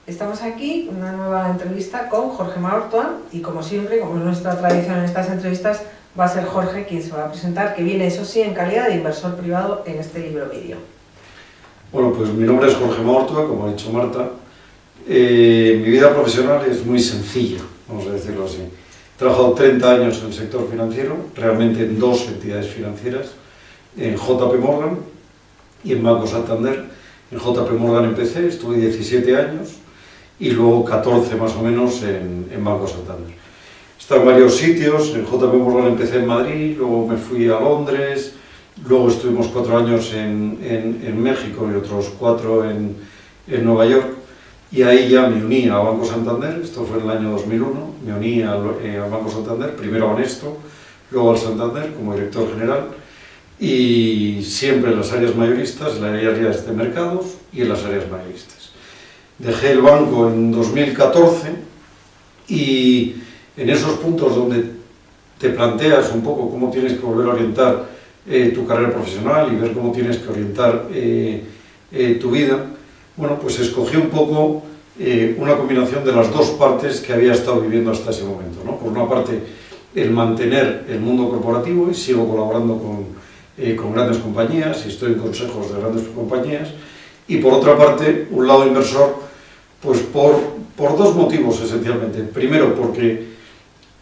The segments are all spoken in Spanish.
Estamos aquí, una nueva entrevista con Jorge Maortua y como siempre, como es nuestra tradición en estas entrevistas, va a ser Jorge quien se va a presentar, que viene, eso sí, en calidad de inversor privado en este libro vídeo. Bueno, pues mi nombre es Jorge Maortua, como ha dicho Marta. Mi vida profesional es muy sencilla, vamos a decirlo así. He trabajado 30 años en el sector financiero, realmente en dos entidades financieras, en JP Morgan y en Banco Santander. En JP Morgan empecé, estuve 17 años y luego 14 más o menos en Banco Santander. He estado en varios sitios, en JP Morgan empecé en Madrid, luego me fui a Londres, luego estuvimos 4 años en México y otros 4 en Nueva York, y ahí ya me uní a Banco Santander. Esto fue en el año 2001, me uní al Banco Santander, primero a Honesto, luego al Santander como director general, y siempre en las áreas mayoristas, en las áreas de mercados y en las áreas mayoristas. Dejé el banco en 2014 y en esos puntos donde te planteas un poco cómo tienes que volver a orientar tu carrera profesional y ver cómo tienes que orientar tu vida, bueno, pues escogí un poco una combinación de las dos partes que había estado viviendo hasta ese momento, ¿no? Por una parte, el mantener el mundo corporativo, y sigo colaborando con grandes compañías y estoy en consejos de grandes compañías, y por otra parte, un lado inversor, pues por dos motivos esencialmente. Primero, porque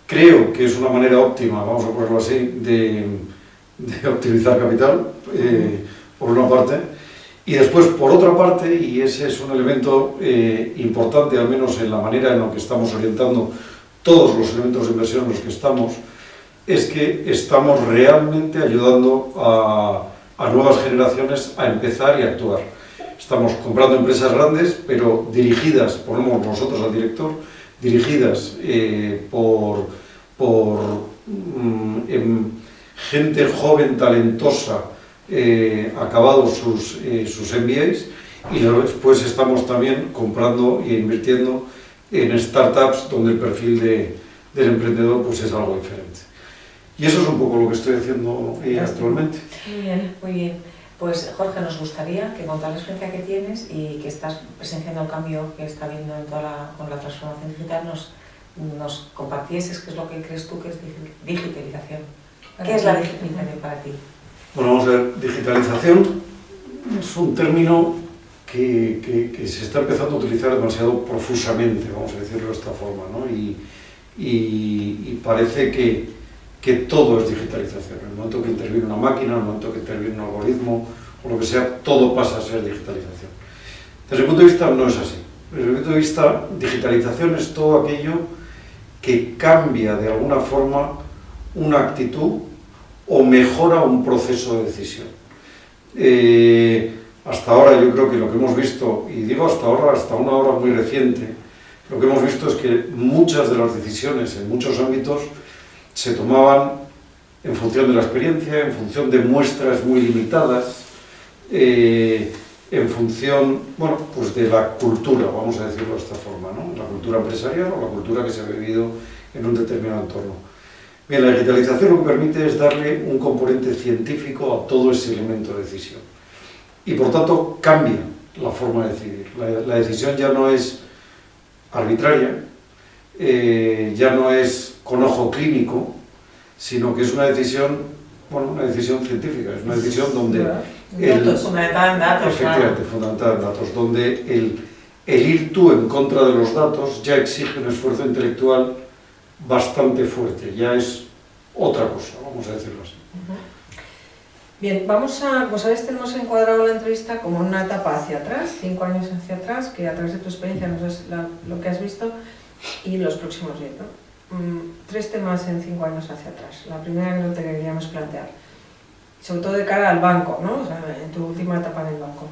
creo que es una manera óptima, vamos a ponerlo así, de optimizar capital, por una parte, y después, por otra parte, y ese es un elemento importante, al menos en la manera en la que estamos orientando todos los elementos de inversión en los que estamos, es que estamos realmente ayudando a nuevas generaciones a empezar y a actuar. Estamos comprando empresas grandes, pero dirigidas, ponemos nosotros al director, dirigidas por gente joven, talentosa, acabados sus MBAs, y después estamos también comprando e invirtiendo en startups donde el perfil del emprendedor pues es algo diferente. Y eso es un poco lo que estoy haciendo actualmente. Muy bien, muy bien. Pues Jorge, nos gustaría que con toda la experiencia que tienes y que estás presenciando el cambio que está habiendo con la transformación digital, nos compartieses qué es lo que crees tú que es digitalización. ¿Qué es la digitalización para ti? Bueno, vamos a ver, digitalización es un término que se está empezando a utilizar demasiado profusamente, vamos a decirlo de esta forma, ¿no? Y parece que todo es digitalización. En el momento que interviene una máquina, en el momento que interviene un algoritmo, o lo que sea, todo pasa a ser digitalización. Desde el punto de vista no es así. Desde el punto de vista, digitalización es todo aquello que cambia de alguna forma una actitud o mejora un proceso de decisión. Hasta ahora yo creo que lo que hemos visto, y digo hasta ahora, hasta una hora muy reciente, lo que hemos visto es que muchas de las decisiones en muchos ámbitos se tomaban en función de la experiencia, en función de muestras muy limitadas, en función, bueno, pues de la cultura, vamos a decirlo de esta forma, ¿no? La cultura empresarial o la cultura que se ha vivido en un determinado entorno. Bien, la digitalización lo que permite es darle un componente científico a todo ese elemento de decisión. Y por tanto cambia la forma de decidir. La decisión ya no es arbitraria, ya no es con ojo clínico, sino que es una decisión, bueno, una decisión científica, es una decisión donde... Fundamentada en datos. Efectivamente, fundamentada en datos, donde el ir tú en contra de los datos ya exige un esfuerzo intelectual bastante fuerte, ya es otra cosa, vamos a decirlo así. Bien, vamos a, como sabéis, tenemos encuadrado la entrevista como una etapa hacia atrás, 5 años hacia atrás, que a través de tu experiencia nos es lo que has visto, y los próximos 10, ¿no? 3 temas en 5 años hacia atrás. La primera que no te queríamos plantear, sobre todo de cara al banco, ¿no? O sea, en tu última etapa en el banco.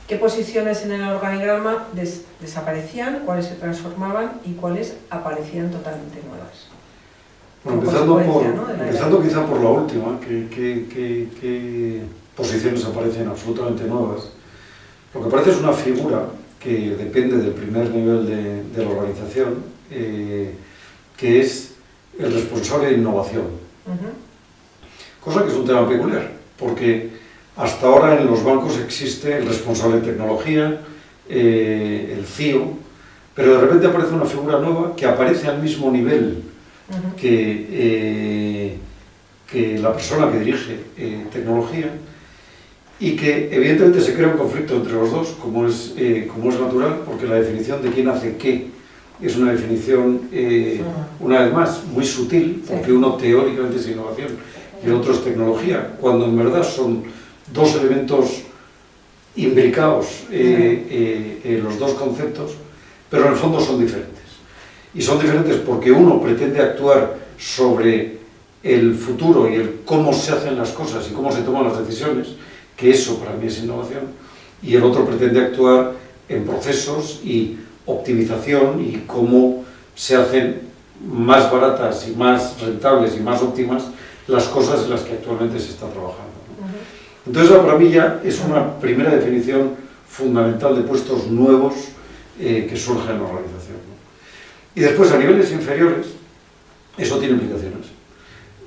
¿Qué posiciones en el organigrama desaparecían, cuáles se transformaban y cuáles aparecían totalmente nuevas? Bueno, empezando quizá por la última, ¿qué posiciones aparecen absolutamente nuevas? Lo que aparece es una figura que depende del primer nivel de la organización, que es el responsable de innovación. Cosa que es un tema peculiar, porque hasta ahora en los bancos existe el responsable de tecnología, el CIO, pero de repente aparece una figura nueva que aparece al mismo nivel que la persona que dirige tecnología, y que evidentemente se crea un conflicto entre los dos, como es natural, porque la definición de quién hace qué es una definición, una vez más, muy sutil, porque uno teóricamente es innovación y el otro es tecnología, cuando en verdad son dos elementos imbricados, los dos conceptos, pero en el fondo son diferentes. Y son diferentes porque uno pretende actuar sobre el futuro y el cómo se hacen las cosas y cómo se toman las decisiones, que eso para mí es innovación, y el otro pretende actuar en procesos y optimización y cómo se hacen más baratas y más rentables y más óptimas las cosas en las que actualmente se está trabajando. Entonces, para mí ya es una primera definición fundamental de puestos nuevos que surgen en la organización. Y después, a niveles inferiores, eso tiene implicaciones.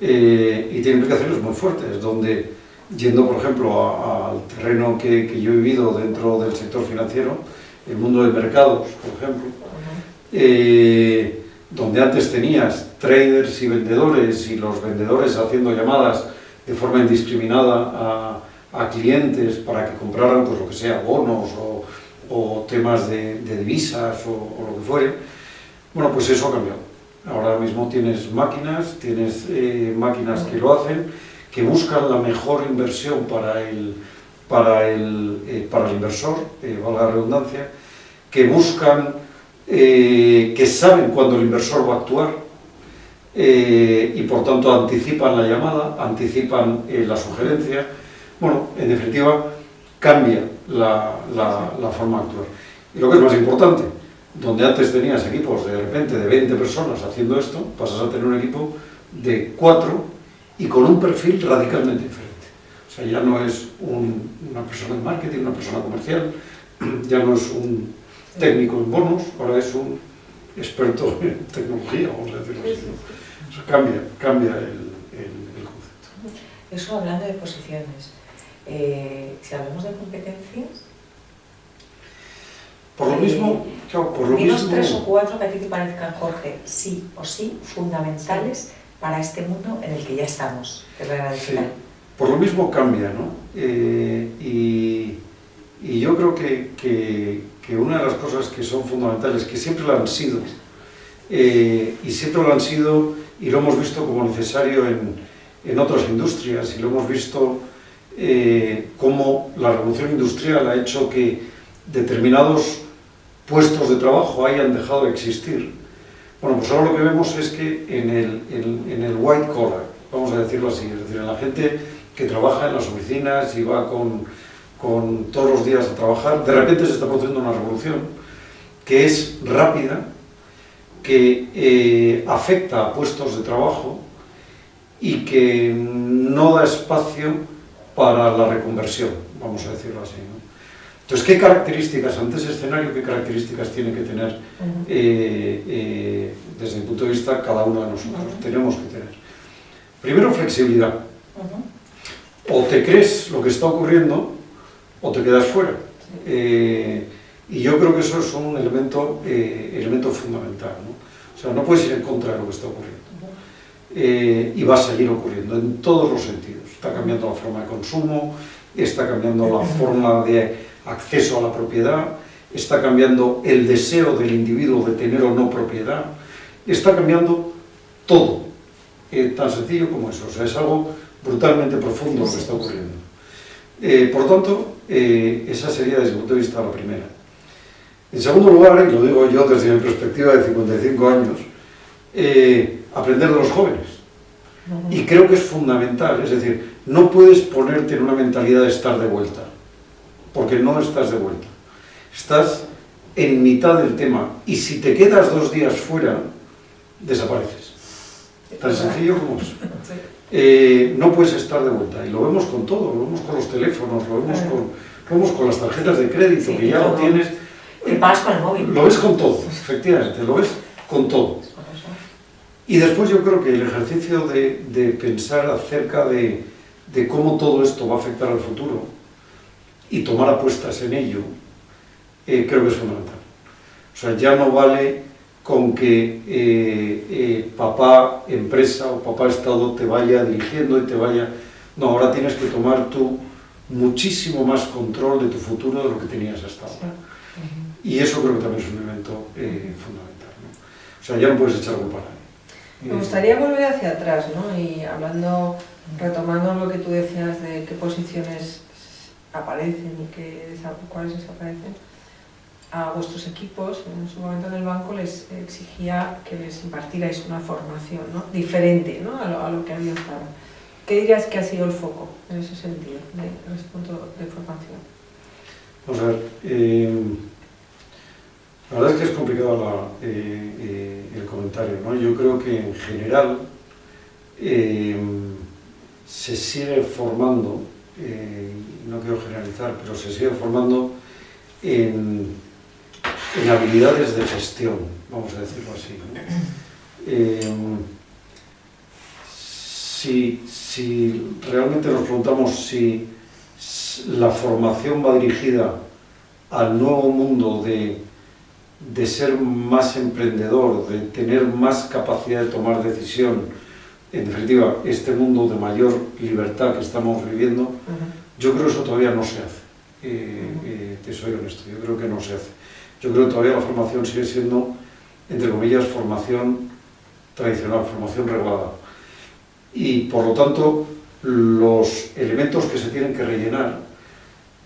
Y tiene implicaciones muy fuertes, donde, yendo, por ejemplo, al terreno que yo he vivido dentro del sector financiero, el mundo de mercados, por ejemplo, donde antes tenías traders y vendedores, y los vendedores haciendo llamadas de forma indiscriminada a clientes para que compraran, pues lo que sea, bonos o temas de divisas o lo que fuere. Bueno, pues eso ha cambiado. Ahora mismo tienes máquinas que lo hacen, que buscan la mejor inversión para el inversor, valga la redundancia, que buscan, que saben cuándo el inversor va a actuar, y por tanto anticipan la llamada, anticipan la sugerencia. Bueno, en definitiva, cambia la forma de actuar. Y lo que es más importante, donde antes tenías equipos de repente de 20 personas haciendo esto, pasas a tener un equipo de 4 y con un perfil radicalmente diferente. O sea, ya no es una persona de marketing, una persona comercial, ya no es un técnico en bonos, ahora es un experto en tecnología, vamos a decirlo así. Eso cambia el concepto. Eso hablando de posiciones. Si hablamos de competencias... Por lo mismo, claro, por lo dinos mismo... 3 o 4 que a ti te parezcan, Jorge, sí o sí, fundamentales para este mundo en el que ya estamos, que es la era digital. Sí, por lo mismo cambia, ¿no? Y yo creo que una de las cosas que son fundamentales, que siempre lo han sido, y siempre lo han sido, y lo hemos visto como necesario en otras industrias, y lo hemos visto cómo la revolución industrial ha hecho que determinados puestos de trabajo hayan dejado de existir. Bueno, pues ahora lo que vemos es que en el white collar, vamos a decirlo así, es decir, en la gente que trabaja en las oficinas y va con todos los días a trabajar, de repente se está produciendo una revolución que es rápida, que afecta a puestos de trabajo y que no da espacio para la reconversión, vamos a decirlo así, ¿no? Entonces, ¿qué características, ante ese escenario, qué características tiene que tener, desde mi punto de vista, cada uno de nosotros? Tenemos que tener. Primero, flexibilidad. O te crees lo que está ocurriendo, o te quedas fuera. Y yo creo que eso es un elemento fundamental, ¿no? O sea, no puedes ir en contra de lo que está ocurriendo. Y va a seguir ocurriendo en todos los sentidos. Está cambiando la forma de consumo, está cambiando la forma de acceso a la propiedad, está cambiando el deseo del individuo de tener o no propiedad, está cambiando todo, tan sencillo como eso. O sea, es algo brutalmente profundo lo que está ocurriendo. Por tanto, esa sería desde mi punto de vista la primera. En segundo lugar, y lo digo yo desde mi perspectiva de 55 años, aprender de los jóvenes. Y creo que es fundamental, es decir, no puedes ponerte en una mentalidad de estar de vuelta, porque no estás de vuelta. Estás en mitad del tema, y si te quedas 2 días fuera, desapareces. Tan sencillo como eso. No puedes estar de vuelta, y lo vemos con todo, lo vemos con los teléfonos, lo vemos con las tarjetas de crédito, Sí, que ya lo tienes. Y pagas con el móvil. Lo ves con todo, efectivamente, lo ves con todo. Y después yo creo que el ejercicio de pensar acerca de cómo todo esto va a afectar al futuro y tomar apuestas en ello, creo que es fundamental. O O sea, ya no vale con que papá empresa o papá Estado te vaya dirigiendo y te vaya... No, ahora tienes que tomar tú muchísimo más control de tu futuro de lo que tenías hasta ahora. Y eso creo que también es un elemento fundamental, ¿no? O sea, ya no puedes echar culpa a nadie. Me gustaría volver hacia atrás, ¿no? Y hablando, retomando lo que tú decías de qué posiciones aparecen y cuáles desaparecen, a vuestros equipos, en su momento en el banco les exigía que les impartierais una formación, ¿no? Diferente, ¿no? a lo que había hasta ahora. ¿Qué dirías que ha sido el foco en ese sentido, en ese punto de formación? Vamos a ver, la verdad es que es complicado el comentario, ¿no? Yo creo que en general se sigue formando, no quiero generalizar, pero se sigue formando en habilidades de gestión, vamos a decirlo así, ¿no? Si realmente nos preguntamos si la formación va dirigida al nuevo mundo de ser más emprendedor, de tener más capacidad de tomar decisión, en definitiva, este mundo de mayor libertad que estamos viviendo, yo creo que eso todavía no se hace. Te soy honesto, yo creo que no se hace. Yo creo que todavía la formación sigue siendo, entre comillas, formación tradicional, formación reglada. Y por lo tanto, los elementos que se tienen que rellenar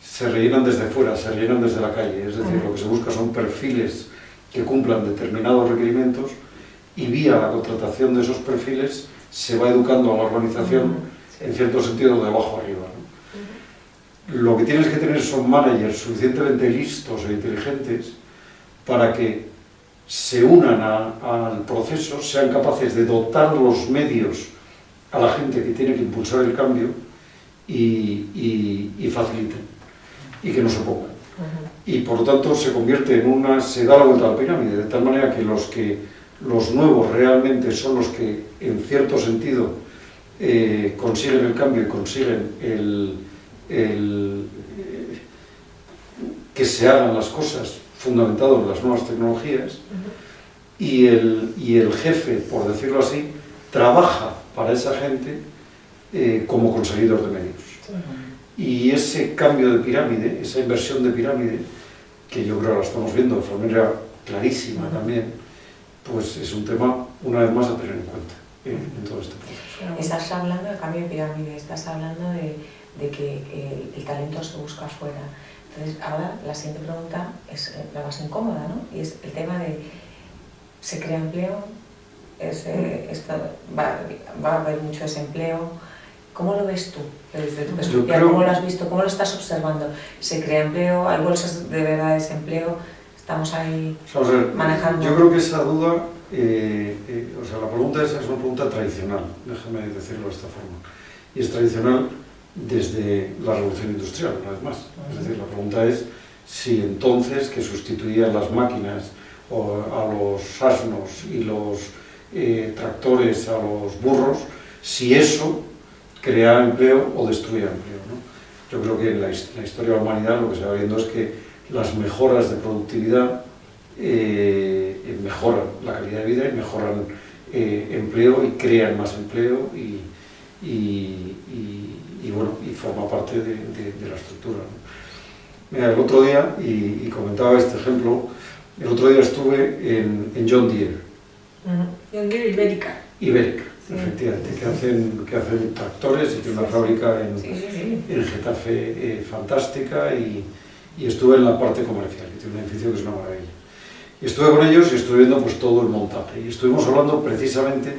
se rellenan desde fuera, se rellenan desde la calle. Es decir, lo que se busca son perfiles que cumplan determinados requerimientos y vía la contratación de esos perfiles se va educando a la organización en cierto sentido de abajo arriba, ¿no? Lo que tienes que tener son managers suficientemente listos e inteligentes para que se unan al proceso, sean capaces de dotar los medios a la gente que tiene que impulsar el cambio y faciliten, y que no se pongan. Y por lo tanto se convierte en se da la vuelta a la pirámide, de tal manera que los nuevos realmente son los que en cierto sentido consiguen el cambio y consiguen que se hagan las cosas fundamentado en las nuevas tecnologías, y el jefe, por decirlo así, trabaja para esa gente como conseguidor de medios. Y ese cambio de pirámide, esa inversión de pirámide, que yo creo que la estamos viendo de forma clarísima también, pues es un tema, una vez más, a tener en cuenta en todo este proceso. Estás hablando de cambio de pirámide, estás hablando de que el talento se busca afuera. Entonces, ahora la siguiente pregunta es la más incómoda, ¿no? Y es el tema de, ¿se crea empleo? Va a haber mucho desempleo. ¿Cómo lo ves tú? Desde tu perspectiva, ¿cómo lo has visto? ¿Cómo lo estás observando? ¿Se crea empleo? ¿Hay bolsas de verdad de desempleo? ¿Estamos ahí manejando? Yo creo que esa duda, o sea, la pregunta esa es una pregunta tradicional, déjame decirlo de esta forma. Y es tradicional desde la revolución industrial, una vez más. Es decir, la pregunta es si entonces, que sustituían las máquinas a los asnos y los tractores a los burros, si eso crea empleo o destruye empleo, ¿no? Yo creo que en la historia de la humanidad lo que se va viendo es que las mejoras de productividad mejoran la calidad de vida y mejoran empleo y crean más empleo y bueno, y forma parte de la estructura, ¿no? Mira, el otro día, y comentaba este ejemplo, el otro día estuve en John Deere. John Deere Ibérica. Ibérica, sí. Efectivamente, que hacen tractores y tiene una fábrica en Getafe fantástica, y estuve en la parte comercial, y tiene un edificio que es una maravilla. Y estuve con ellos y estuve viendo pues todo el montaje, y estuvimos hablando precisamente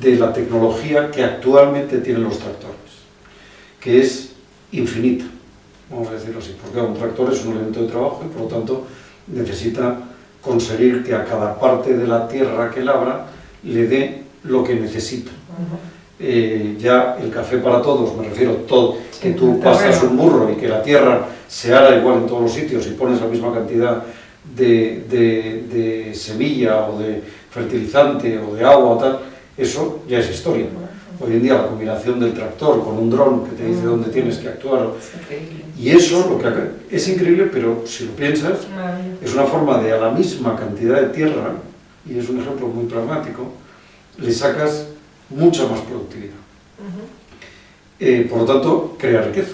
de la tecnología que actualmente tienen los tractores, que es infinita, vamos a decirlo así, porque un tractor es un elemento de trabajo y por lo tanto necesita conseguir que a cada parte de la tierra que labra le dé lo que necesita. Ya el café para todos, me refiero todo, que tú pasas un burro y que la tierra se ara igual en todos los sitios y pones la misma cantidad de semilla o de fertilizante o de agua o tal, eso ya es historia. Hoy en día la combinación del tractor con un dron que te dice dónde tienes que actuar. Es increíble. Y eso es increíble, pero si lo piensas, Maravilloso. es una forma de a la misma cantidad de tierra, y es un ejemplo muy pragmático, le sacas mucha más productividad. Por lo tanto, crea riqueza.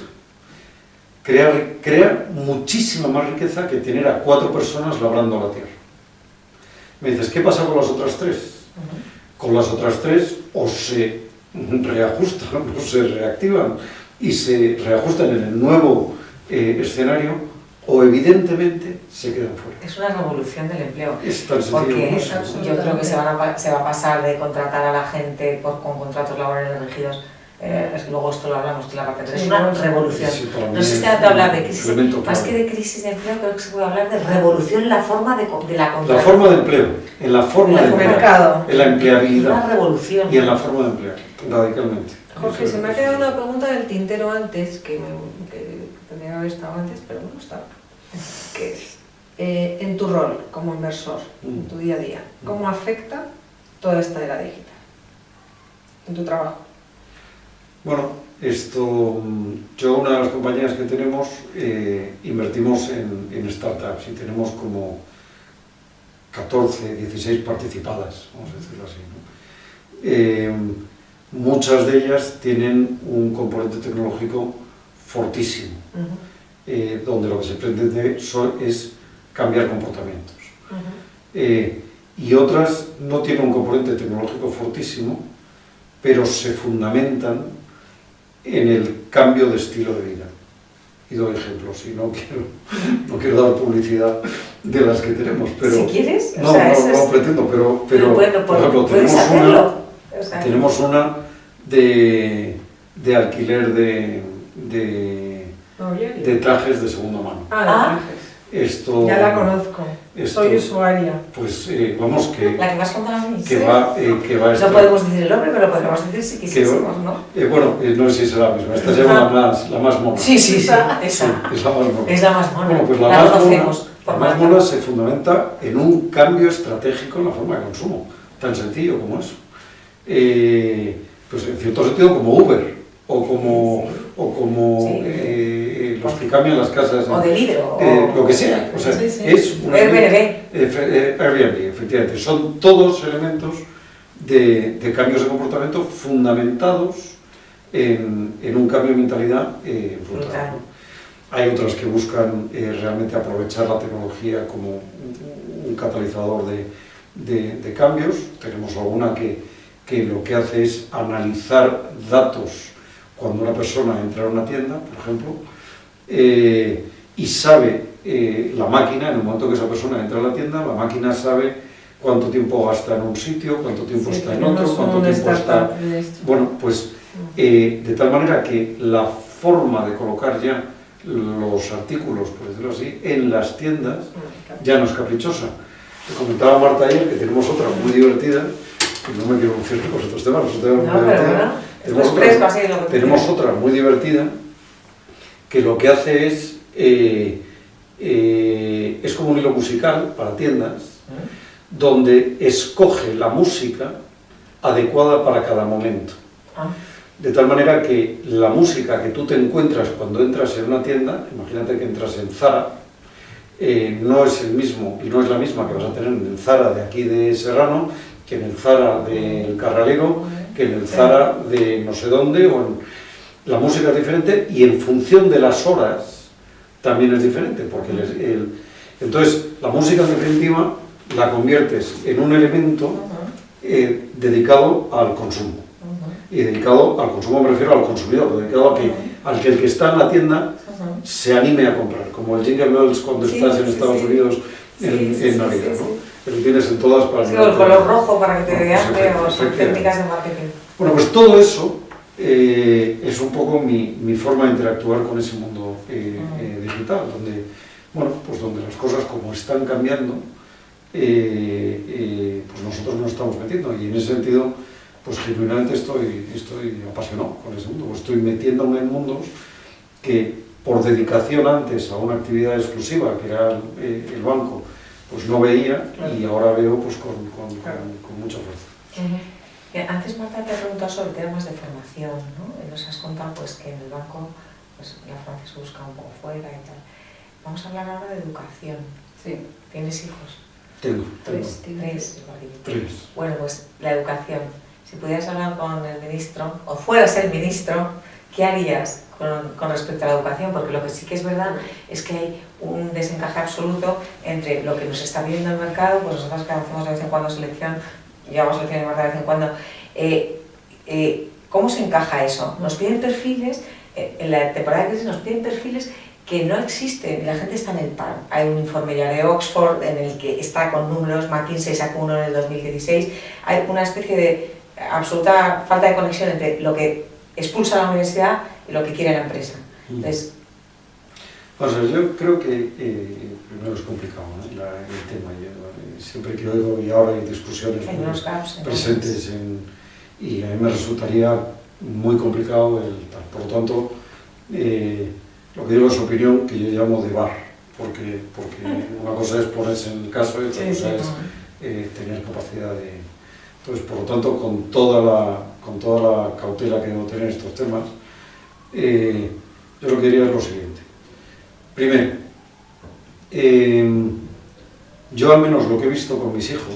Crea muchísima más riqueza que tener a 4 personas labrando la tierra. Me dices, ¿qué pasa con las otras 3? Con las otras 3 o se reajustan o se reactivan y se reajustan en el nuevo escenario, o evidentemente se quedan fuera. Es una revolución del empleo. Es tan sencillo Porque como eso. yo creo que se va a pasar de contratar a la gente con contratos laborales regidos. Es que luego esto lo hablamos, que la parte, pero es una revolución. Sí, para mí No sé si es se trata de hablar de un crisis, elemento más clave. que de crisis de empleo, creo que se puede hablar de revolución en la forma de la contratación. La forma de empleo, en la forma de El empleo, mercado. en la Una empleabilidad revolución. y en la forma de emplear, radicalmente. Jorge, se me ha quedado una pregunta del tintero antes, que tendría que haber estado antes, pero no está. Que es, en tu rol como inversor, en tu día a día, ¿cómo afecta toda esta era digital en tu trabajo? Bueno, yo una de las compañías que tenemos, invertimos en startups y tenemos como 14, 16 participadas, vamos a decirlo así, ¿no? Muchas de ellas tienen un componente tecnológico fortísimo, donde lo que se pretende es cambiar comportamientos. Y otras no tienen un componente tecnológico fortísimo, pero se fundamentan en el cambio de estilo de vida. Y doy ejemplos, y no quiero dar publicidad de las que tenemos, pero... Si quieres, no, no pretendo, pero bueno, por ejemplo, puedes hacerlo. tenemos una de alquiler de trajes de segunda mano. Ah, Esto, ya la conozco, soy usuaria. Pues vamos, que La que me has contado a mí. va a estar... No podemos decir el nombre, pero podríamos decir si quisiésemos, ¿no? Bueno, no sé si será la misma, esta se llama la más mona. Sí, Esa. Sí, es la más mona. Es la más mona. Bueno, pues la más conocemos. la más mona se fundamenta en un cambio estratégico en la forma de consumo, tan sencillo como eso. Pues en cierto sentido como Uber, o como Sí. los que cambian las casas, O de libro. lo que sea. O sea, Sí, sí. es un Airbnb, efectivamente. Son todos elementos de cambios de comportamiento fundamentados en un cambio de mentalidad brutal, Brutal. ¿no? Hay otras que buscan realmente aprovechar la tecnología como un catalizador de cambios. Tenemos alguna que lo que hace es analizar datos cuando una persona entra a una tienda, por ejemplo, y sabe la máquina, en el momento que esa persona entra a la tienda, la máquina sabe cuánto tiempo gasta en un sitio, cuánto tiempo está en otro, cuánto tiempo está... Bueno, pues de tal manera que la forma de colocar ya los artículos, por decirlo así, en las tiendas ya no es caprichosa. Te comentaba Marta ayer que tenemos otra muy divertida, que no me quiero decir por otros temas, muy divertida. Tenemos otra muy divertida que lo que hace es como un hilo musical para tiendas, donde escoge la música adecuada para cada momento. De tal manera que la música que tú te encuentras cuando entras en una tienda, imagínate que entras en Zara, no es el mismo y no es la misma que vas a tener en el Zara de aquí de Serrano, que en el Zara del Carralero, que en el Zara de no sé dónde, la música es diferente y en función de las horas también es diferente, porque entonces la música en definitiva la conviertes en un elemento dedicado al consumo. Y dedicado al consumo me refiero al consumidor, dedicado al que el que está en la tienda se anime a comprar, como el Jingle Bells cuando estás en Estados Unidos en Navidad, ¿no? Que lo tienes en todas para... Sí, o el color rojo para que te vean, o son técnicas de marketing. Bueno, pues todo eso es un poco mi forma de interactuar con ese mundo digital, donde, bueno, pues donde las cosas como están cambiando, pues nosotros nos estamos metiendo, y en ese sentido pues genuinamente estoy apasionado con ese mundo, pues estoy metiéndome en mundos que por dedicación antes a una actividad exclusiva, que era el banco, pues no veía, y ahora veo pues con mucha fuerza. Antes Marta te ha preguntado sobre temas de formación, ¿no? Y nos has contado pues, que en el banco pues, la formación se busca un poco fuera y tal. Vamos a hablar ahora de educación. Sí. ¿Tienes hijos? Tengo. Tres. Bueno, pues la educación. Si pudieras hablar con el ministro, o fueras el ministro, ¿qué harías con respecto a la educación? Porque lo que sí que es verdad es que hay un desencaje absoluto entre lo que nos está pidiendo el mercado, pues nosotros que hacemos de vez en cuando selección, llevamos selección de vez en cuando, ¿cómo se encaja eso? Nos piden perfiles, en la temporada de crisis nos piden perfiles que no existen, la gente está en el paro. Hay un informe ya de Oxford en el que está con números, McKinsey sacó uno en el 2016, hay una especie de absoluta falta de conexión entre lo que expulsa la universidad y lo que quiere la empresa. Entonces, o sea, yo creo que primero es complicado, ¿no? El tema. Yo, siempre que oigo, y ahora hay discusiones presentes y a mí me resultaría muy complicado por lo tanto, lo que digo es opinión que yo llamo de bar, porque una cosa es ponerse en el caso y otra cosa es tener capacidad de... Entonces, por lo tanto, con toda la cautela que debo tener en estos temas, yo lo que diría es lo siguiente. Primero, yo al menos lo que he visto con mis hijos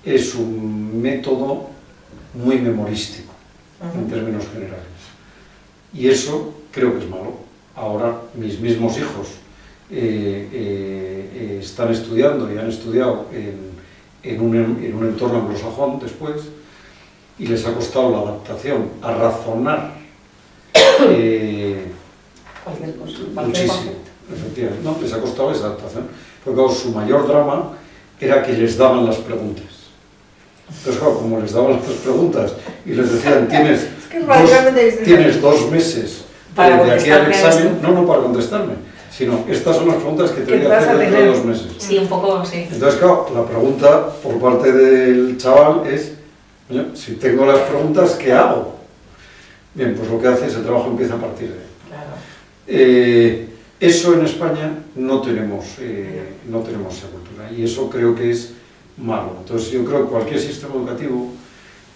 es un método muy memorístico en términos generales. Y eso creo que es malo. Ahora mis mismos hijos están estudiando y han estudiado en un entorno anglosajón después y les ha costado la adaptación a razonar muchísimo, efectivamente. No, les ha costado esa adaptación, porque claro, su mayor drama era que les daban las preguntas. Entonces, claro, como les daban las preguntas y les decían, tienes 2 meses de aquí al examen, no para contestarme, sino estas son las preguntas que te voy a hacer dentro de 2 meses. Sí, un poco, sí. Entonces, claro, la pregunta por parte del chaval es, si tengo las preguntas, ¿qué hago? Bien, pues lo que hace es el trabajo empieza a partir de ahí. Claro. Eso en España no tenemos esa cultura y eso creo que es malo. Entonces yo creo que cualquier sistema educativo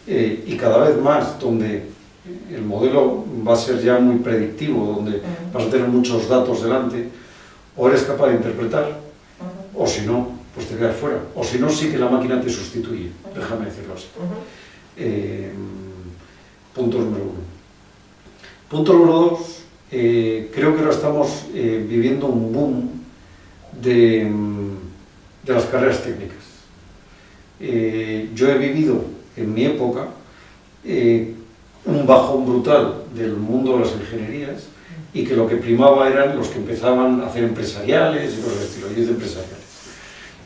y cada vez más donde el modelo va a ser ya muy predictivo, donde vas a tener muchos datos delante, o eres capaz de interpretar, o si no, pues te quedas fuera. O si no, sí que la máquina te sustituye, déjame decirlo así. Punto número 1. Punto número 2, creo que ahora estamos viviendo un boom de las carreras técnicas. Yo he vivido en mi época un bajón brutal del mundo de las ingenierías y que lo que primaba eran los que empezaban a hacer empresariales y cosas de estilo, yo hice empresariales.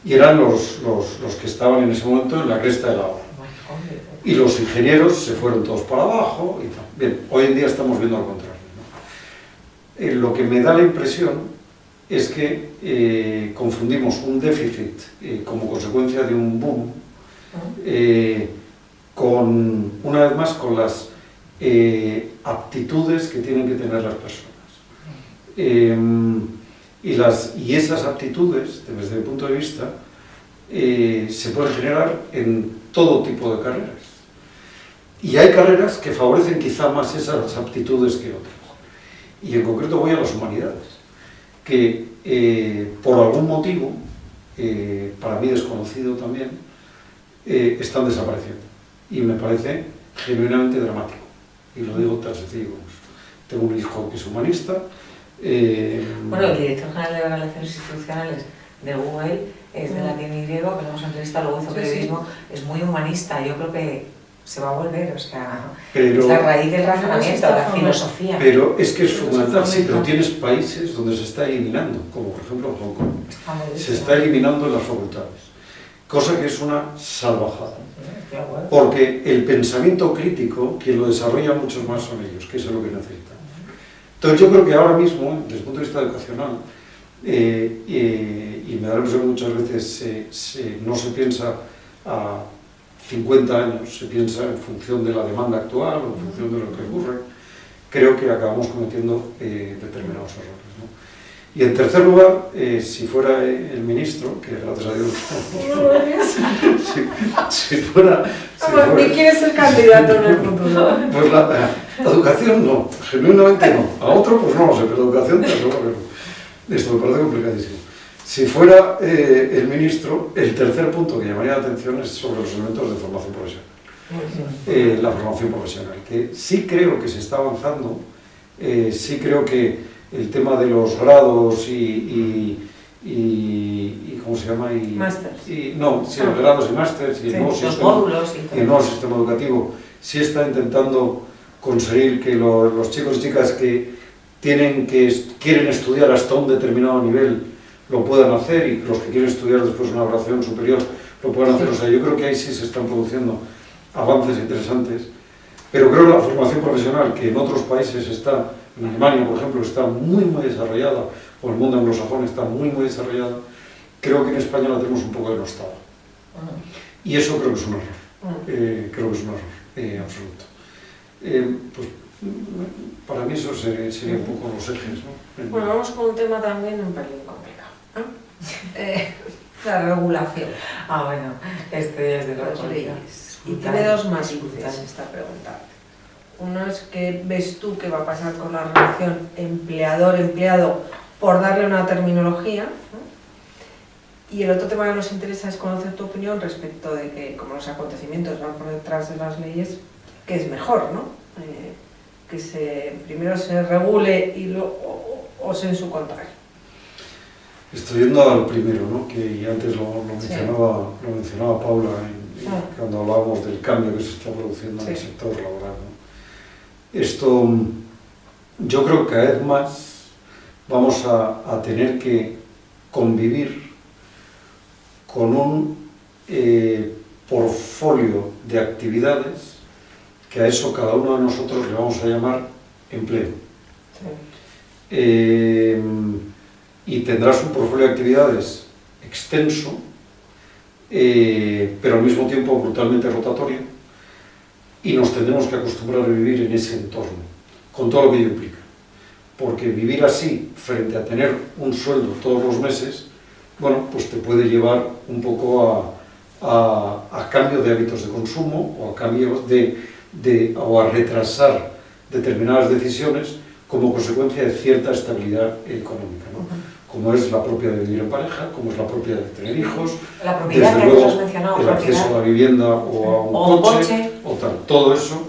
Y eran los que estaban en ese momento en la cresta de la ola. Y los ingenieros se fueron todos para abajo y tal. Bien, hoy en día estamos viendo al contrario, ¿no? Lo que me da la impresión es que confundimos un déficit como consecuencia de un boom una vez más con las aptitudes que tienen que tener las personas. Y esas aptitudes, desde mi punto de vista, se pueden generar en todo tipo de carreras. Y hay carreras que favorecen quizá más esas aptitudes que otras. Y en concreto voy a las humanidades, que por algún motivo, para mí desconocido también, están desapareciendo. Y me parece genuinamente dramático. Y lo digo tan sencillo como eso. Tengo un hijo que es humanista. Bueno, el director general de Relaciones Institucionales de Google es de latín y griego, que lo hemos entrevistado, luego hizo periodismo, es muy humanista. Yo creo que se va a volver, o sea, es la raíz del razonamiento, la filosofía. Pero es que es fundamental, sí, pero tienes países donde se está eliminando, como por ejemplo Hong Kong. Se está eliminando en las facultades, cosa que es una salvajada. Porque el pensamiento crítico, quien lo desarrolla muchos más son ellos, que eso es lo que necesitan. Entonces yo creo que ahora mismo, desde el punto de vista educacional, y me da la impresión que muchas veces no se piensa a 50 años, se piensa en función de la demanda actual o en función de lo que ocurre, creo que acabamos cometiendo determinados errores, ¿no? Y en tercer lugar, si fuera el ministro, que gracias a Dios, si fuera... ¿Qué quieres ser candidato en el futuro? Pues la educación no, genuinamente no. A otro pues no lo sé, pero educación te aseguro que no. Esto me parece complicadísimo. Si fuera el ministro, el tercer punto que llamaría la atención es sobre los elementos de formación profesional. La formación profesional, que sí creo que se está avanzando, sí creo que el tema de los grados y ¿cómo se llama? Másters. Los grados y másters y el nuevo los módulos y el nuevo sistema educativo sí está intentando conseguir que los chicos y chicas que quieren estudiar hasta un determinado nivel lo puedan hacer y los que quieren estudiar después una graduación superior lo puedan hacer. O sea, yo creo que ahí sí se están produciendo avances interesantes, pero creo que la formación profesional, que en otros países está, en Alemania por ejemplo, está muy desarrollada, o el mundo anglosajón está muy desarrollada, creo que en España la tenemos un poco denostada. Y eso creo que es un error, creo que es un error absoluto. Pues para mí eso sería un poco los ejes, ¿no? Bueno, vamos con un tema también un pelín complicado, ¿no? La regulación. Bueno, este es de Las los leyes. Y tiene dos matices esta pregunta. Uno es que ves tú qué va a pasar con la relación empleador-empleado por darle una terminología, ¿no? Y el otro tema que nos interesa es conocer tu opinión respecto de que, como los acontecimientos van por detrás de las leyes, ¿qué es mejor, no? Que primero se regule y o se en su contrario. Estoy yendo al primero, ¿no? Que antes lo mencionaba Paula cuando hablábamos del cambio que se está produciendo en el sector laboral, ¿no? Esto, yo creo que cada vez más vamos a tener que convivir con un portfolio de actividades que a eso cada uno de nosotros le vamos a llamar empleo. Y tendrás un portfolio de actividades extenso, pero al mismo tiempo brutalmente rotatorio, y nos tendremos que acostumbrar a vivir en ese entorno, con todo lo que ello implica. Porque vivir así, frente a tener un sueldo todos los meses, bueno, pues te puede llevar un poco a cambio de hábitos de consumo, o a cambio o a retrasar determinadas decisiones como consecuencia de cierta estabilidad económica, ¿no? Como es la propia de vivir en pareja, como es la propia de tener hijos, la propiedad desde que luego has mencionado, el acceso a la vivienda o a un coche, o tal, todo eso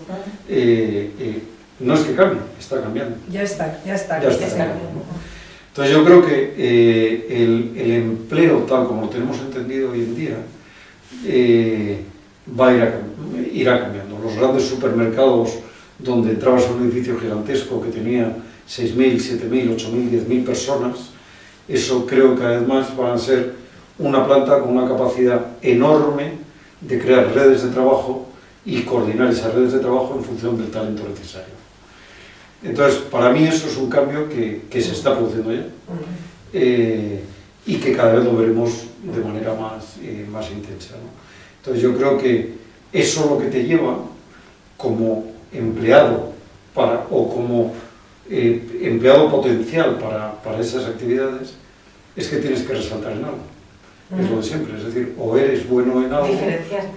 no es que cambie, está cambiando. Ya está cambiando, ¿no? Entonces yo creo que el empleo tal como lo tenemos entendido hoy en día irá cambiando. Los grandes supermercados donde entrabas a un edificio gigantesco que tenía 6.000, 7.000, 8.000, 10.000 personas, eso creo que cada vez más van a ser una planta con una capacidad enorme de crear redes de trabajo y coordinar esas redes de trabajo en función del talento necesario. Entonces, para mí eso es un cambio que se está produciendo ya y que cada vez lo veremos de manera más intensa, ¿no? Entonces yo creo que eso es lo que te lleva como empleado o como empleado potencial para esas actividades, es que tienes que resaltar en algo. Es lo de siempre, es decir, o eres bueno en algo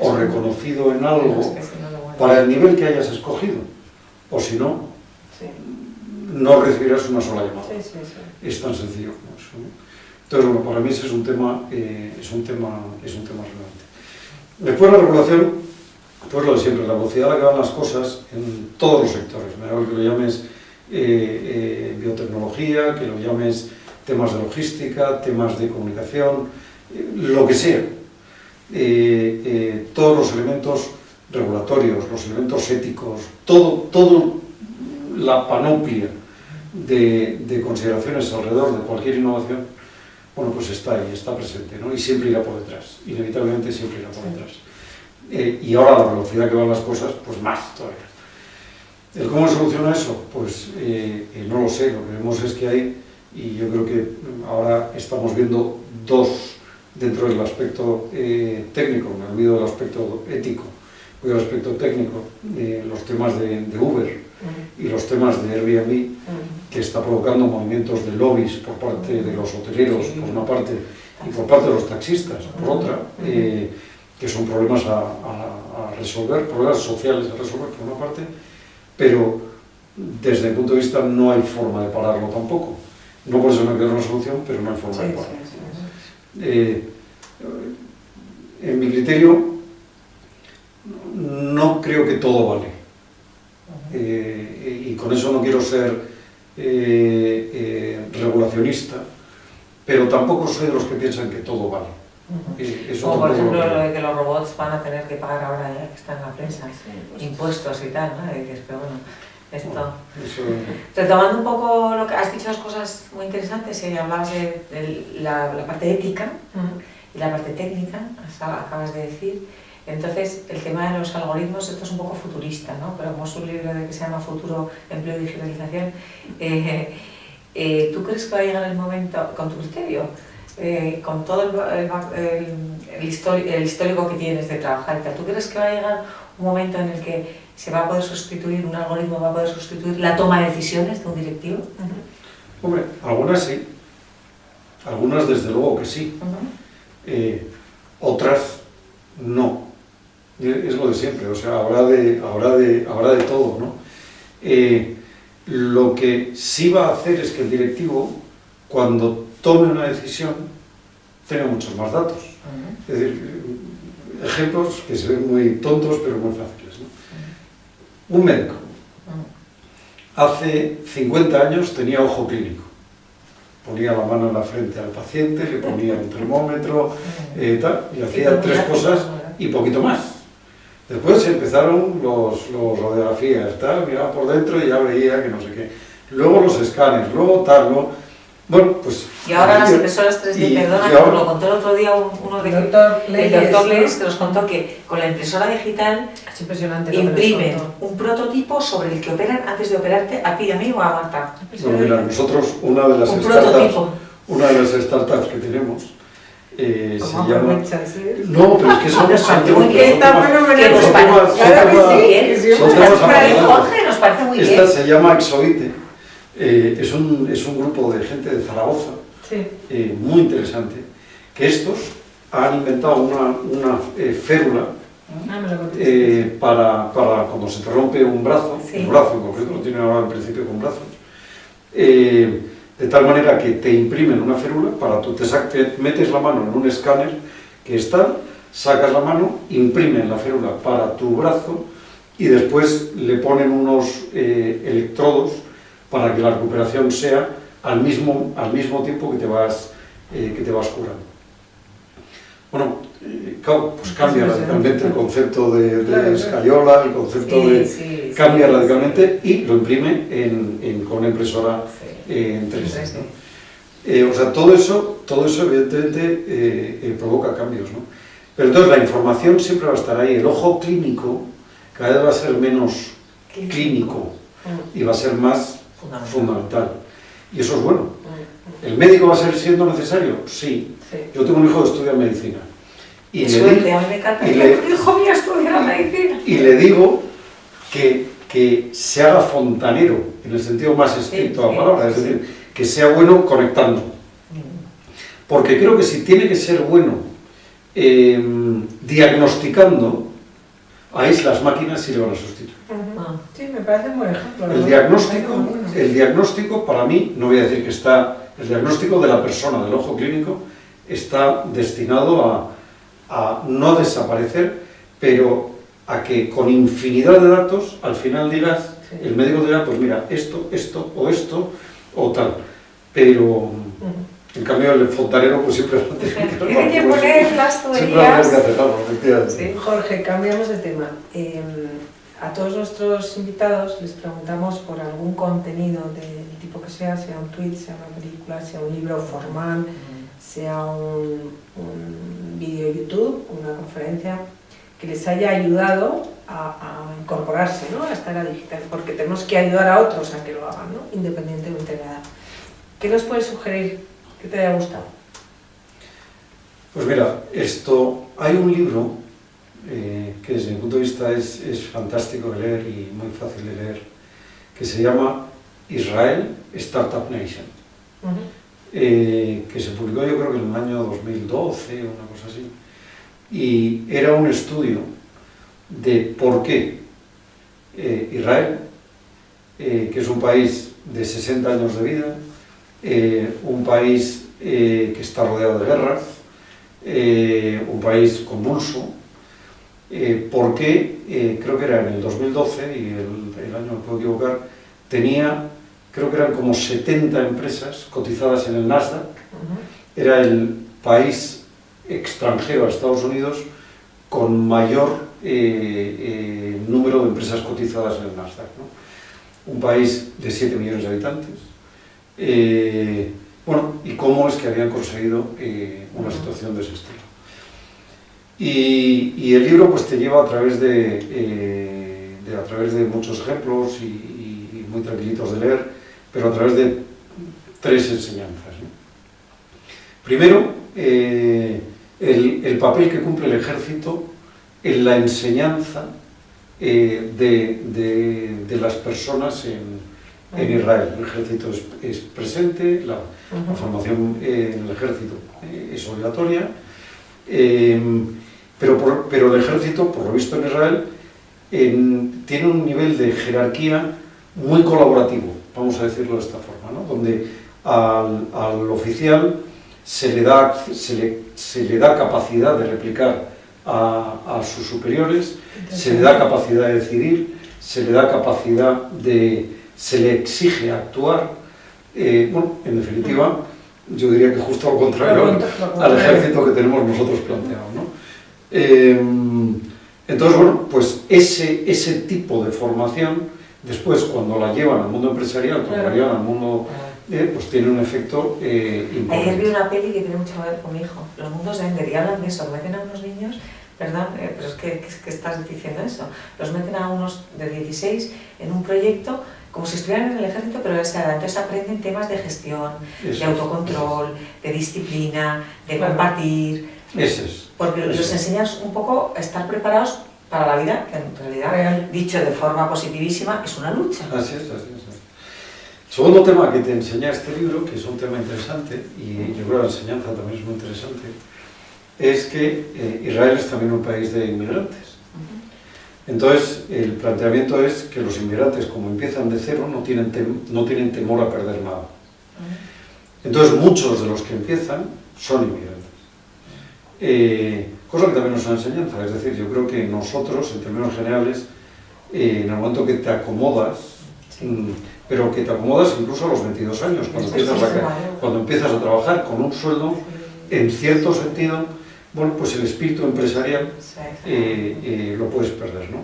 o reconocido en algo para el nivel que hayas escogido, o si no, no recibirás una sola llamada. Es tan sencillo como eso, ¿no? Entonces, bueno, para mí ese es un tema relevante. Después la regulación, pues lo de siempre, la velocidad a la que van las cosas en todos los sectores. Me da que lo llames biotecnología, que lo llames temas de logística, temas de comunicación, lo que sea. Todos los elementos regulatorios, los elementos éticos, todo la panoplia de consideraciones alrededor de cualquier innovación, bueno, pues está ahí, está presente, ¿no? Y siempre irá por detrás, inevitablemente siempre irá por detrás. Y ahora la velocidad que van las cosas, pues más todavía. ¿El cómo se soluciona eso? Pues no lo sé, lo que vemos es que hay, y yo creo que ahora estamos viendo dos dentro del aspecto técnico, me olvido del aspecto ético, voy al aspecto técnico, los temas de Uber y los temas de Airbnb, que está provocando movimientos de lobbies por parte de los hoteleros, por una parte, y por parte de los taxistas, por otra, que son problemas a resolver, problemas sociales a resolver por una parte, pero desde mi punto de vista no hay forma de pararlo tampoco. No por eso no queda una solución, pero no hay forma de pararlo. En mi criterio, no creo que todo vale. Y con eso no quiero ser regulacionista, pero tampoco soy de los que piensan que todo vale. Como por ejemplo lo de que los robots van a tener que pagar ahora, ya que está en la prensa, impuestos y tal, ¿no? Y dices, pero bueno, esto... Retomando un poco lo que has dicho, dos cosas muy interesantes, hablabas de la parte ética y la parte técnica, acabas de decir. Entonces, el tema de los algoritmos, esto es un poco futurista, ¿no? Pero como es un libro que se llama Futuro, Empleo y Digitalización, ¿tú crees que va a llegar el momento, con tu criterio, con todo el histórico que tienes de trabajar y tal, ¿tú crees que va a llegar un momento en el que se va a poder sustituir, un algoritmo va a poder sustituir la toma de decisiones de un directivo? Hombre, algunas sí, algunas desde luego que sí, otras no. Es lo de siempre, o sea, habrá de todo, ¿no? Lo que sí va a hacer es que el directivo, cuando tome una decisión, tenga muchos más datos. Es decir, ejemplos que se ven muy tontos, pero muy fáciles, ¿no? Un médico, hace 50 años tenía ojo clínico. Ponía la mano en la frente al paciente, le ponía un termómetro, tal, y hacía 3 cosas y poquito más. Después empezaron los radiografías, tal, miraba por dentro y ya veía que no sé qué. Luego los escáneres, luego tal, luego... Bueno, pues... Y ahora las impresoras 3D, perdona, como lo contó el otro día uno de el doctor Leyes, que nos contó que con la impresora digital es impresionante, imprimen un prototipo sobre el que operan antes de operarte a ti, a mí o a Marta. Bueno, mira, nosotros una de las startups que tenemos se llama... No, pero es que son temas Jorge, nos parece muy bien. Esta se llama Exoite, es un grupo de gente de Zaragoza, muy interesante, que estos han inventado una férula para cuando se te rompe un brazo, el brazo en concreto, lo tienen ahora al principio con brazos, de tal manera que te imprimen una férula, te metes la mano en un escáner que está, sacas la mano, imprimen la férula para tu brazo y después le ponen unos electrodos para que la recuperación sea al mismo tiempo que te vas curando. Bueno, claro, pues cambia radicalmente el concepto de escayola, el concepto cambia radicalmente y lo imprime con una impresora en 3D, ¿no? O sea, todo eso evidentemente provoca cambios, ¿no? Pero entonces la información siempre va a estar ahí. El ojo clínico cada vez va a ser menos clínico y va a ser más fundamental. Y eso es bueno. ¿El médico va a seguir siendo necesario? Sí. Yo tengo un hijo que estudia medicina. Y a mí me encanta que mi hijo mío estudia medicina. Y le digo que se haga fontanero, en el sentido más estricto de la palabra, es decir, que sea bueno conectando. Porque creo que si tiene que ser bueno diagnosticando, ahí las máquinas sí le van a sustituir. Sí, me parece un buen ejemplo. El diagnóstico para mí, no voy a decir que el diagnóstico de la persona, del ojo clínico, está destinado a no desaparecer, pero a que con infinidad de datos, al final digas, el médico dirá, pues mira, esto o tal. Pero, en cambio, el fontanero pues siempre va a tener que tiene que poner las tuberías. Jorge, cambiamos de tema. A todos nuestros invitados les preguntamos por algún contenido del tipo que sea un tweet, sea una película, sea un libro formal, sea un vídeo de YouTube, una conferencia, que les haya ayudado a incorporarse, ¿no?, a esta era digital, porque tenemos que ayudar a otros a que lo hagan, ¿no?, independientemente de la edad. ¿Qué nos puedes sugerir que te haya gustado? Pues mira, hay un libro que desde mi punto de vista es fantástico de leer y muy fácil de leer, que se llama Israel Startup Nation, que se publicó yo creo que en el año 2012 o una cosa así, y era un estudio de por qué Israel, que es un país de 60 años de vida, un país que está rodeado de guerras, un país convulso, por qué, creo que era en el 2012, y el año me puedo equivocar, tenía, creo que eran como 70 empresas cotizadas en el Nasdaq, era el país extranjero a Estados Unidos con mayor número de empresas cotizadas en el Nasdaq, ¿no? Un país de 7 millones de habitantes. Bueno, y cómo es que habían conseguido una situación de ese estilo. Y el libro pues te lleva a través de muchos ejemplos y muy tranquilitos de leer, pero a través de 3 enseñanzas, ¿no? Primero, el papel que cumple el ejército en la enseñanza de las personas en Israel. El ejército es presente, la formación en el ejército es obligatoria, pero el ejército, por lo visto en Israel, tiene un nivel de jerarquía muy colaborativo, vamos a decirlo de esta forma, ¿no? Donde al oficial se le da capacidad de replicar a sus superiores, se le da capacidad de decidir, se le da capacidad se le exige actuar, bueno, en definitiva, yo diría que justo lo contrario al ejército que tenemos nosotros planteado, ¿no? Entonces, bueno, pues ese tipo de formación, después cuando la llevan al mundo empresarial, cuando la llevan al mundo, pues tiene un efecto importante. Ayer vi una peli que tiene mucho que ver con mi hijo, Los mundos de Ender, y hablan de eso, meten a unos niños, perdón, pero es que estás diciendo eso, los meten a unos de 16 en un proyecto como si estuvieran en el ejército, pero entonces aprenden temas de gestión, de autocontrol, de disciplina, de compartir, porque los enseñas un poco a estar preparados para la vida, que en realidad, dicho de forma positivísima, es una lucha. Así es. El segundo tema que te enseña este libro, que es un tema interesante, y yo creo que la enseñanza también es muy interesante, es que Israel es también un país de inmigrantes. Entonces, el planteamiento es que los inmigrantes, como empiezan de cero, no tienen temor a perder nada. Entonces, muchos de los que empiezan son inmigrantes. Cosa que también nos es una enseñanza, es decir, yo creo que nosotros, en términos generales, en el momento que te acomodas, pero que te acomodas incluso a los 22 años, cuando empiezas a trabajar con un sueldo, en cierto sentido, bueno, pues el espíritu empresarial lo puedes perder, ¿no?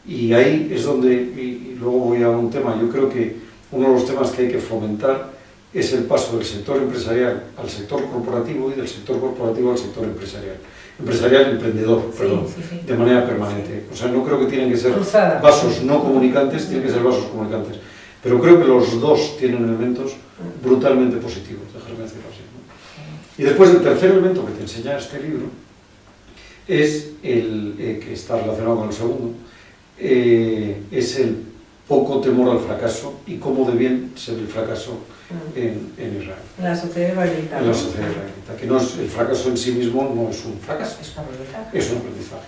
Y ahí es donde, y luego voy a un tema, yo creo que uno de los temas que hay que fomentar es el paso del sector empresarial al sector corporativo y del sector corporativo al sector empresarial. Empresarial, perdón, de manera permanente. O sea, no creo que tienen que ser vasos no comunicantes, tienen que ser vasos comunicantes. Pero creo que los dos tienen elementos brutalmente positivos, déjame decirlo así, ¿no? Y después el tercer elemento que te enseña este libro es el que está relacionado con el segundo, es el poco temor al fracaso y cómo de bien se ve el fracaso en Israel. En la sociedad israelita. En la sociedad israelita, que no es, el fracaso en sí mismo no es un fracaso. Es un aprendizaje. Es un aprendizaje,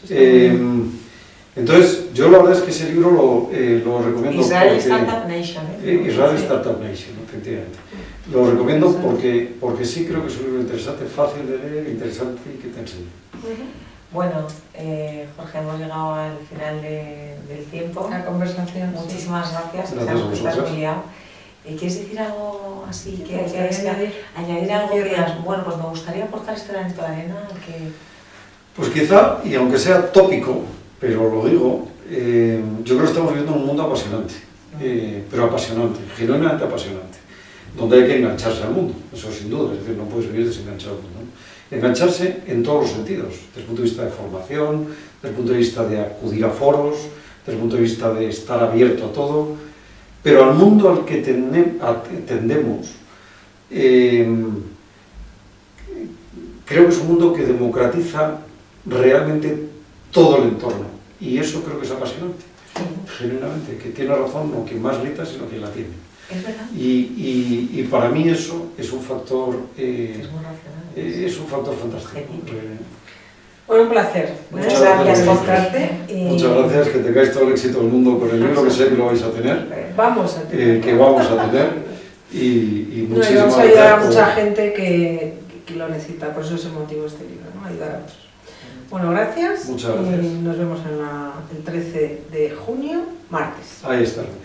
efectivamente. Entonces, yo la verdad es que ese libro lo recomiendo. Israel Startup Nation. Israel Startup Nation, efectivamente. Lo recomiendo porque sí creo que es un libro interesante, fácil de leer, interesante y que te enseña. Bueno, Jorge, hemos llegado al final del tiempo. La conversación. Muchísimas gracias. Gracias a vosotros. Estás muy liado. ¿Quieres decir algo así? ¿Añadir algo que digas? Bueno, pues me gustaría aportar este granito de arena. Pues quizá, y aunque sea tópico, pero lo digo, yo creo que estamos viviendo un mundo apasionante, pero apasionante, genuinamente apasionante, donde hay que engancharse al mundo, eso sin duda, es decir, no puedes vivir desenganchado al mundo, ¿no? Engancharse en todos los sentidos, desde el punto de vista de formación, desde el punto de vista de acudir a foros, desde el punto de vista de estar abierto a todo, pero al mundo al que tendemos, creo que es un mundo que democratiza realmente todo el entorno. Y eso creo que es apasionante, genuinamente, que tiene razón no quien más grita, sino quien la tiene. Es verdad. Y para mí eso es un factor, Es muy racional. es un factor fantástico. Bueno, un placer. Muchas gracias por por mostrarte. Muchas gracias, que tengáis todo el éxito del mundo con el libro, que sé que lo vais a tener, Vamos a tener. que vamos a tener, y No, y muchísimas vamos a ayudar a gracias mucha por- gente que lo necesita, por eso es el motivo de este libro, ¿no? Ayudar a otros. Bueno, gracias. Muchas gracias. Y nos vemos el 13 de junio, martes. Ahí estaremos.